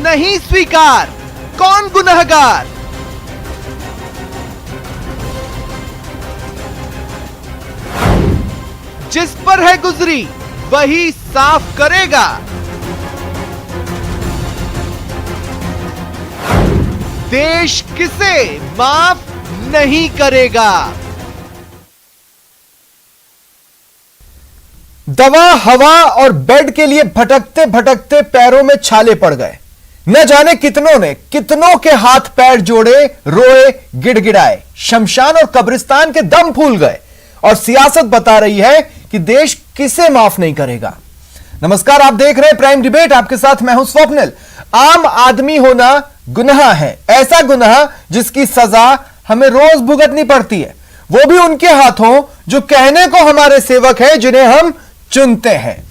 नहीं स्वीकार, कौन गुनहगार? जिस पर है गुजरी वही साफ करेगा। देश किसे माफ नहीं करेगा? दवा, हवा और बेड के लिए भटकते भटकते पैरों में छाले पड़ गए। न जाने कितनों के हाथ पैर जोड़े, रोए, गिड़गिड़ाए, शमशान और कब्रिस्तान के दम फूल गए। और सियासत बता रही है कि देश किसे माफ नहीं करेगा। नमस्कार, आप देख रहे हैं प्राइम डिबेट। आपके साथ मैं हूं स्वप्निल। आम आदमी होना गुनाह है, ऐसा गुनाह जिसकी सजा हमें रोज भुगतनी पड़ती है, वो भी उनके हाथों जो कहने को हमारे सेवक है, जिन्हें हम चुनते हैं।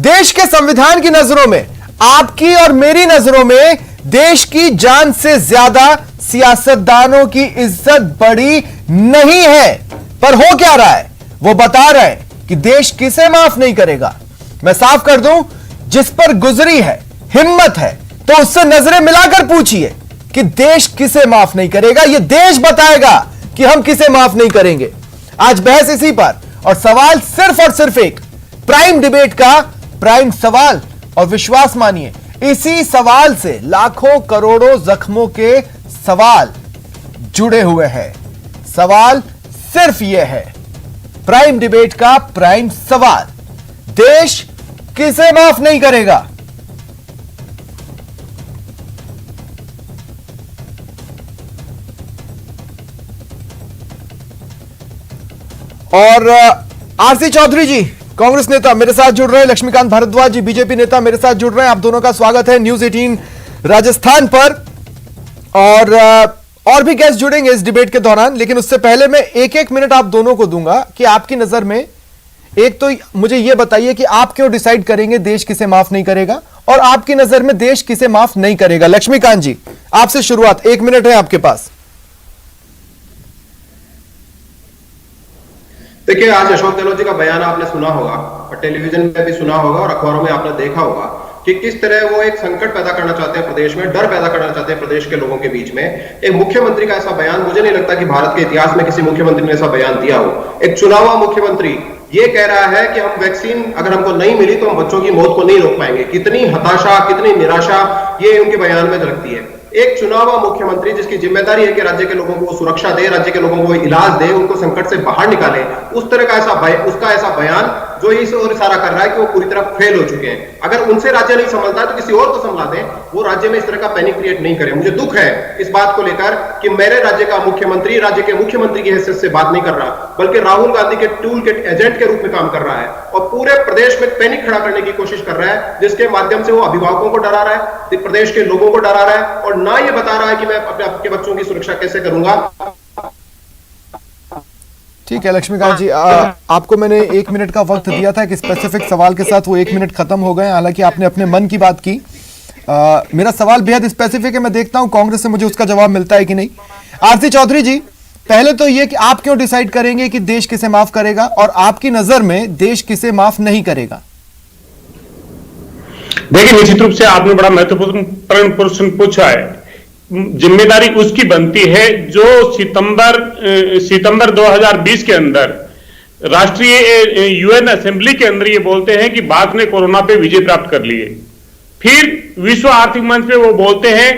देश के संविधान की नजरों में, आपकी और मेरी नजरों में देश की जान से ज्यादा सियासतदानों की इज्जत बड़ी नहीं है। पर हो क्या रहा है? वो बता रहे हैं कि देश किसे माफ नहीं करेगा। मैं साफ कर दूं, जिस पर गुजरी है, हिम्मत है, तो उससे नजरें मिलाकर पूछिए कि देश किसे माफ नहीं करेगा। यह देश बताएगा कि हम किसे माफ नहीं करेंगे। आज बहस इसी पर, और सवाल सिर्फ और सिर्फ एक, प्राइम डिबेट का प्राइम सवाल। और विश्वास मानिए, इसी सवाल से लाखों करोड़ों जख्मों के सवाल जुड़े हुए हैं। सवाल सिर्फ यह है, प्राइम डिबेट का प्राइम सवाल, देश किसे माफ नहीं करेगा? और आरसी चौधरी जी, कांग्रेस नेता, मेरे साथ जुड़ रहे हैं। लक्ष्मीकांत भारद्वाज जी, बीजेपी नेता, मेरे साथ जुड़ रहे हैं। आप दोनों का स्वागत है न्यूज 18 राजस्थान पर। और भी गेस्ट जुड़ेंगे इस डिबेट के दौरान, लेकिन उससे पहले मैं एक मिनट आप दोनों को दूंगा कि आपकी नजर में, एक तो मुझे यह बताइए कि आप क्यों डिसाइड करेंगे देश किसे माफ नहीं करेगा, और आपकी नजर में देश किसे माफ नहीं करेगा। लक्ष्मीकांत जी, आपसे शुरुआत, 1 मिनट है आपके पास। देखिए, आज अशोक गहलोत जी का बयान आपने सुना होगा और टेलीविजन में भी सुना होगा और अखबारों में आपने देखा होगा कि किस तरह वो एक संकट पैदा करना चाहते हैं प्रदेश में, डर पैदा करना चाहते हैं प्रदेश के लोगों के बीच में। एक मुख्यमंत्री का ऐसा बयान, मुझे नहीं लगता कि भारत के इतिहास में किसी मुख्यमंत्री ने ऐसा बयान दिया हो। एक चुना हुआ मुख्यमंत्री ये कह रहा है कि हम वैक्सीन अगर हमको नहीं मिली तो हम बच्चों की मौत को नहीं रोक पाएंगे। कितनी हताशा, कितनी निराशा ये उनके बयान में झलकती है। एक चुना हुआ मुख्यमंत्री जिसकी जिम्मेदारी है कि राज्य के लोगों को सुरक्षा दे, राज्य के लोगों को इलाज दे, उनको संकट से बाहर निकाले, उस तरह का उसका ऐसा बयान जो इस ओर इशारा कर रहा है कि वो पूरी तरह फेल हो चुके हैं। अगर उनसे राज्य नहीं संभलता है तो किसी और को संभला दें, वो राज्य में इस तरह का पैनिक क्रिएट नहीं करें। मुझे दुख है इस बात को लेकर कि मेरे राज्य का मुख्यमंत्री राज्य के मुख्यमंत्री की हैसियत से बात नहीं कर रहा, बल्कि राहुल गांधी के टूल किट एजेंट के रूप में काम कर रहा है और पूरे प्रदेश में पैनिक खड़ा करने की कोशिश कर रहा है, जिसके माध्यम से वो अभिभावकों को डरा रहा है, प्रदेश के लोगों को डरा रहा है, और ना ये बता रहा है कि मैं आपके बच्चों की सुरक्षा कैसे करूंगा। ठीक है लक्ष्मीकांत जी, आपको मैंने 1 मिनट का वक्त दिया था कि स्पेसिफिक सवाल के साथ, वो 1 मिनट खत्म हो गए। हालांकि आपने अपने मन की बात की। मेरा सवाल बेहद स्पेसिफिक है, मैं देखता हूं कांग्रेस से मुझे उसका जवाब मिलता है कि नहीं। आरसी चौधरी जी, पहले तो ये कि आप क्यों डिसाइड करेंगे कि देश किसे माफ करेगा, और आपकी नजर में देश किसे माफ नहीं करेगा? देखिए, निश्चित रूप से आपने बड़ा महत्वपूर्ण प्रश्न पूछा है। जिम्मेदारी उसकी बनती है जो सितंबर 2020 के अंदर राष्ट्रीय यूएन असेंबली के अंदर ये बोलते हैं कि भारत ने कोरोना पे विजय प्राप्त कर ली है। फिर विश्व आर्थिक मंच पे वो बोलते हैं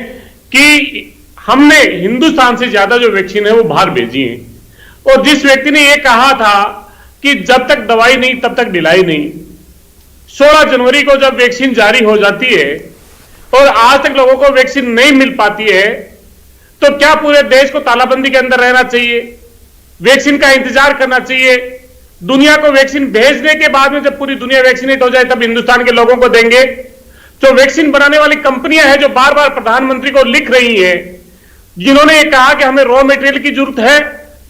कि हमने हिंदुस्तान से ज्यादा जो वैक्सीन है वो बाहर भेजी है। और जिस व्यक्ति ने ये कहा था कि जब तक दवाई नहीं तब तक ढिलाई नहीं, 16 जनवरी को जब वैक्सीन जारी हो जाती है और आज तक लोगों को वैक्सीन नहीं मिल पाती है, तो क्या पूरे देश को तालाबंदी के अंदर रहना चाहिए? वैक्सीन का इंतजार करना चाहिए? दुनिया को वैक्सीन भेजने के बाद में जब पूरी दुनिया वैक्सीनेट हो जाए तब हिंदुस्तान के लोगों को देंगे? जो वैक्सीन बनाने वाली कंपनियां हैं जो बार बार प्रधानमंत्री को लिख रही हैं, जिन्होंने ये कहा कि हमें रॉ मटेरियल की जरूरत है,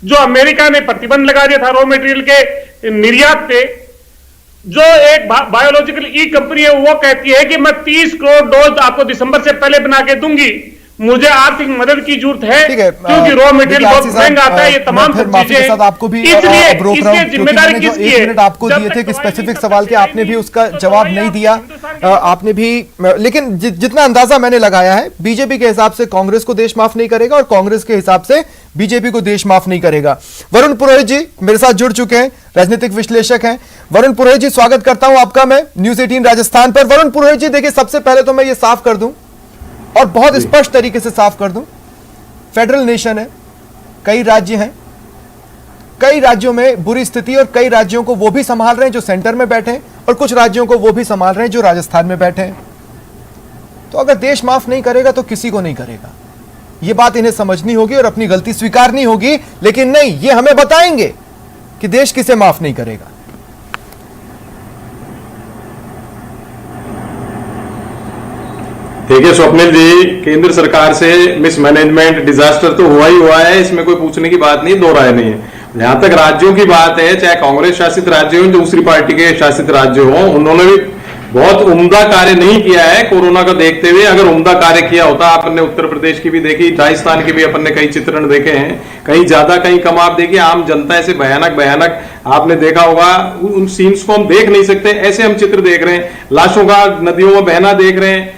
जो अमेरिका ने प्रतिबंध लगा दिया था रॉ मटेरियल के निर्यात पे, जो एक बायोलॉजिकल ई कंपनी है वो कहती है कि मैं 30 करोड़ डोज आपको दिसंबर से पहले बना के दूंगी, मुझे आर्थिक मदद की जरूरत है, ठीक है, क्योंकि रॉ मटेरियल बहुत साहब, महंगा आता है, ये तमाम मैं फिर माफी के साथ आपको भी इसलिए रोक रहा हूं, इसकी जिम्मेदारी क्योंकि मैंने जो किसकी 1 है? मिनट आपको जब दिए तक थे कि दवाई स्पेसिफिक नहीं सवाल के तब तक आपने भी नहीं, उसका तो जवाब दवाइयां नहीं दिया। हिंदुस्तान आपने भी, लेकिन जितना अंदाजा मैंने लगाया है, बीजेपी के हिसाब से कांग्रेस को देश माफ नहीं करेगा और कांग्रेस के हिसाब से बीजेपी को देश माफ नहीं करेगा। वरुण पुरोहित जी मेरे साथ जुड़ चुके हैं, राजनीतिक विश्लेषक हैं। वरुण पुरोहित जी, स्वागत करता हूं आपका मैं न्यूज 18 राजस्थान पर। वरुण पुरोहित जी, देखिए, सबसे पहले तो मैं ये साफ कर दूं और बहुत स्पष्ट तरीके से साफ कर दूं, फेडरल नेशन है, कई राज्य हैं, कई राज्यों में बुरी स्थिति और कई राज्यों को वो भी संभाल रहे हैं जो सेंटर में बैठे हैं और कुछ राज्यों को वो भी संभाल रहे हैं जो राजस्थान में बैठे हैं। तो अगर देश माफ नहीं करेगा तो किसी को नहीं करेगा, ये बात इन्हें समझनी होगी और अपनी गलती स्वीकारनी होगी। लेकिन नहीं, ये हमें बताएंगे कि देश किसे माफ नहीं करेगा। देखिए स्वप्निल जी, केंद्र सरकार से मिसमैनेजमेंट, डिजास्टर तो हुआ ही हुआ है, इसमें कोई पूछने की बात नहीं, दो राय नहीं है। जहां तक राज्यों की बात है, चाहे कांग्रेस शासित राज्य हो, दूसरी पार्टी के शासित राज्य हो, उन्होंने भी बहुत उम्दा कार्य नहीं किया है कोरोना को देखते हुए। अगर उम्दा कार्य किया होता, आपने उत्तर प्रदेश की भी देखी, राजस्थान की भी अपन ने कई चित्रण देखे हैं, कहीं ज्यादा कहीं कम। आप देखिए, आम जनता ऐसे भयानक भयानक आपने देखा होगा, उन सीन्स को हम देख नहीं सकते, ऐसे हम चित्र देख रहे हैं, लाशों का नदियों में बहना देख रहे हैं,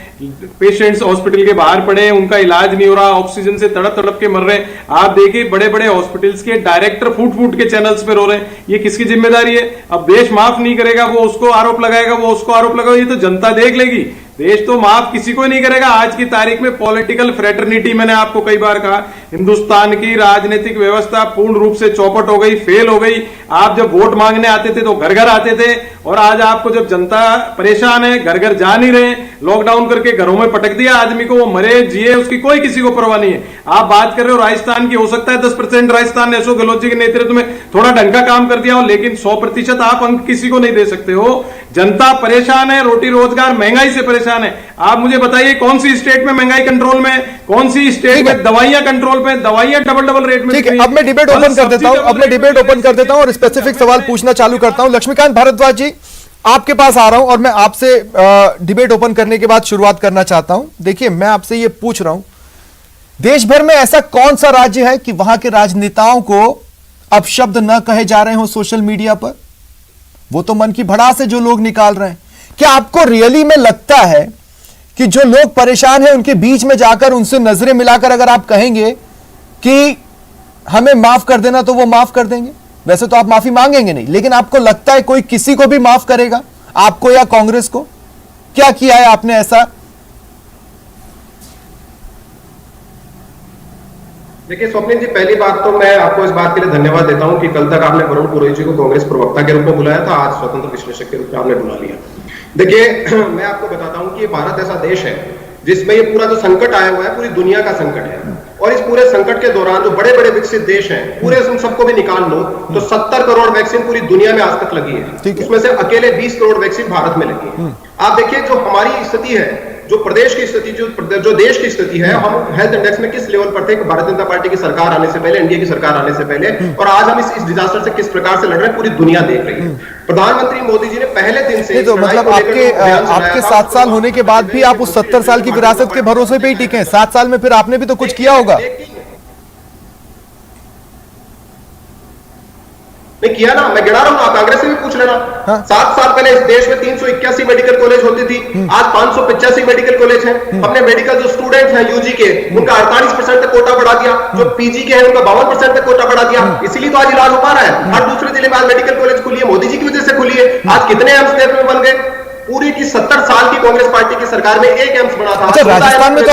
पेशेंट्स हॉस्पिटल के बाहर पड़े हैं, उनका इलाज नहीं हो रहा, ऑक्सीजन से तड़प तड़प के मर रहे हैं। आप देखिए, बड़े बड़े हॉस्पिटल्स के डायरेक्टर फूट फूट के चैनल्स पे रो रहे हैं। ये किसकी जिम्मेदारी है? अब देश माफ नहीं करेगा, वो उसको आरोप लगाएगा, वो उसको आरोप लगाएगा, ये तो जनता देख लेगी। देश तो माफ किसी को नहीं करेगा। आज की तारीख में पॉलिटिकल फ्रेटर्निटी, मैंने आपको कई बार कहा, हिंदुस्तान की राजनीतिक व्यवस्था पूर्ण रूप से चौपट हो गई, फेल हो गई। आप जब वोट मांगने आते थे तो घर घर आते थे, और आज आपको जब जनता परेशान है, घर घर जा नहीं रहे, लॉकडाउन करके घरों में पटक दिया आदमी को, वो मरे जिए उसकी कोई किसी को परवाह नहीं है। आप बात कर रहे हो राजस्थान की, हो सकता है 10% राजस्थान ने अशोक गहलोत जी के नेतृत्व में थोड़ा ढंग का काम कर दिया हो, लेकिन 100% आप अंक किसी को नहीं दे सकते हो। जनता परेशान है, रोटी रोजगार महंगाई से परेशान है। आप मुझे बताइए, कौन सी स्टेट में महंगाई कंट्रोल में, कौन सी स्टेट में दवाइयां कंट्रोल पे, दवाइयां डबल रेट में। ठीक है, अब मैं डिबेट ओपन कर देता हूं, और स्पेसिफिक सवाल पूछना चालू करता हूं। लक्ष्मीकांत भारद्वाज जी, आपके पास आ रहा हूं और मैं आपसे डिबेट ओपन करने के बाद शुरुआत करना चाहता हूं। देखिए, मैं आपसे यह पूछ रहा हूं, देश भर में ऐसा कौन सा राज्य है कि वहां के राजनेताओं को अपशब्द न कहे जा रहे हो सोशल मीडिया पर? वो तो मन की भड़ास से जो लोग निकाल रहे हैं। क्या आपको रियली में लगता है कि जो लोग परेशान हैं उनके बीच में जाकर उनसे नजरें मिलाकर अगर आप कहेंगे कि हमें माफ कर देना, तो वो माफ कर देंगे? वैसे तो आप माफी मांगेंगे नहीं, लेकिन आपको लगता है कोई किसी को भी माफ करेगा, आपको या कांग्रेस को? क्या किया है आपने ऐसा? देखिए स्वप्निल जी, पहली बात तो मैं आपको इस बात के लिए धन्यवाद देता हूं कि कल तक आपने वरुण पुरोहित जी को कांग्रेस प्रवक्ता के रूप में बुलाया था, आज स्वतंत्र विश्लेषक के रूप में आपने बुला लिया। देखिए, मैं आपको बताता हूं कि भारत ऐसा देश है जिसमें ये पूरा जो संकट आया हुआ है, पूरी दुनिया का संकट है, और इस पूरे संकट के दौरान जो बड़े बड़े विकसित देश हैं, पूरे उन सबको भी निकाल लो तो 70 करोड़ वैक्सीन पूरी दुनिया में आज तक लगी है। उसमें से अकेले 20 करोड़ वैक्सीन भारत में लगी है। आप देखिए, जो हमारी स्थिति है, जो प्रदेश की स्थिति, जो देश की स्थिति है, हम हेल्थ इंडेक्स में किस लेवल पर थे भारतीय जनता पार्टी की सरकार आने से पहले, एनडीए की सरकार आने से पहले, और आज हम इस डिजास्टर से किस प्रकार से लड़ रहे हैं, पूरी दुनिया देख रही है। प्रधानमंत्री मोदी जी ने पहले दिन से तो मतलब आपके 7 साल होने के बाद भी आप उस 70 साल की विरासत के भरोसे पे ही टिके हैं। 7 साल में फिर आपने भी तो कुछ किया होगा? नहीं किया ना, मैं गिना रहा हूं, आप कांग्रेस से भी पूछ लेना। 7 साल पहले इस देश में 381 मेडिकल कॉलेज होती थी, आज 585 मेडिकल कॉलेज हैं। हमने मेडिकल जो स्टूडेंट हैं यूजी के, उनका 48% तक कोटा बढ़ा दिया, जो पीजी के हैं उनका 52% तक कोटा बढ़ा दिया। इसीलिए तो आज इलाज हो पा रहा है। हर दूसरे जिले में आज मेडिकल कॉलेज खुली है, मोदी जी की वजह से खुली है। आज कितने एम्स देश में बन गए? पूरी की 70 साल की कांग्रेस पार्टी की सरकार में एक एम्स बना था। राजस्थान में तो